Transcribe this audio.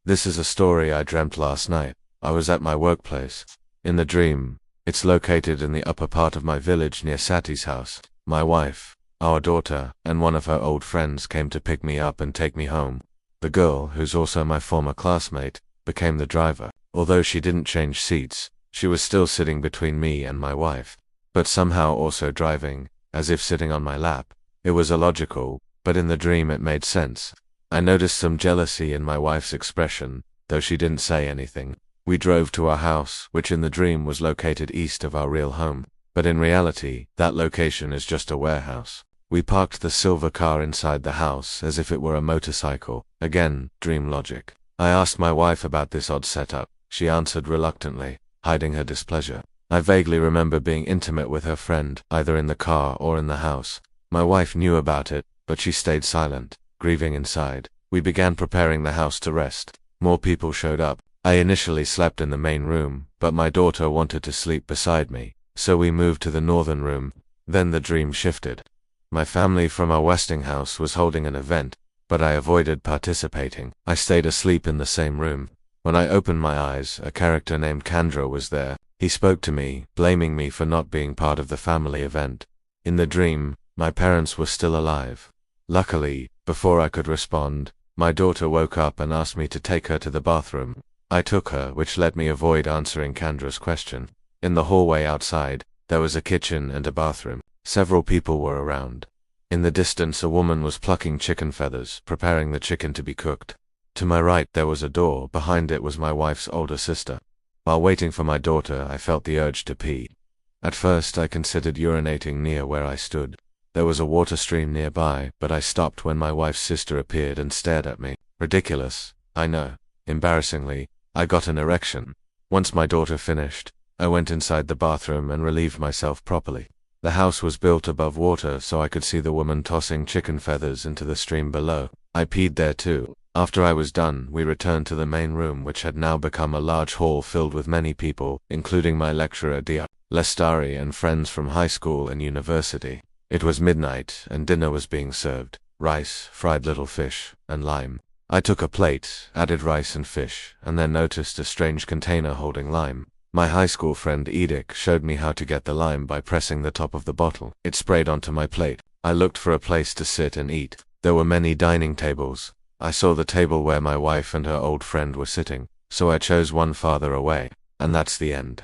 This is a story I dreamt last night. I was at my workplace. In the dream, it's located in the upper part of my village near Sati's house. My wife, our daughter, and one of her old friends came to pick me up and take me home. The girl, who's also my former classmate, became the driver. Although she didn't change seats, she was still sitting between me and my wife, but somehow also driving, as if sitting on my lap. It was illogical, but in the dream it made sense. I noticed some jealousy in my wife's expression, though she didn't say anything. We drove to our house, which in the dream was located east of our real home, but in reality, that location is just a warehouse. We parked the silver car inside the house as if it were a motorcycle. Again, dream logic. I asked my wife about this odd setup. She answered reluctantly, hiding her displeasure. I vaguely remember being intimate with her friend, either in the car or in the house. My wife knew about it, but she stayed silent, grieving inside. We began preparing the house to rest. More people showed up. I initially slept in the main room, but my daughter wanted to sleep beside me, so we moved to the northern room. Then the dream shifted. My family from our Westinghouse was holding an event, but I avoided participating. I stayed asleep in the same room. When I opened my eyes, a character named Kandra was there. He spoke to me, blaming me for not being part of the family event. In the dream, my parents were still alive. Luckily, before I could respond, my daughter woke up and asked me to take her to the bathroom. I took her, which let me avoid answering Kandra's question. In the hallway outside, there was a kitchen and a bathroom. Several people were around. In the distance, a woman was plucking chicken feathers, preparing the chicken to be cooked. To my right, there was a door. Behind it was my wife's older sister. While waiting for my daughter, I felt the urge to pee. At first, I considered urinating near where I stood. There was a water stream nearby, but I stopped when my wife's sister appeared and stared at me. Ridiculous, I know. Embarrassingly, I got an erection. Once my daughter finished, I went inside the bathroom and relieved myself properly. The house was built above water, so I could see the woman tossing chicken feathers into the stream below. I peed there too. After I was done, we returned to the main room, which had now become a large hall filled with many people, including my lecturer Dia Lestari and friends from high school and university. It was midnight, and dinner was being served. Rice, fried little fish, and lime. I took a plate, added rice and fish, and then noticed a strange container holding lime. My high school friend Edic showed me how to get the lime by pressing the top of the bottle. It sprayed onto my plate. I looked for a place to sit and eat. There were many dining tables. I saw the table where my wife and her old friend were sitting, so I chose one farther away. And that's the end.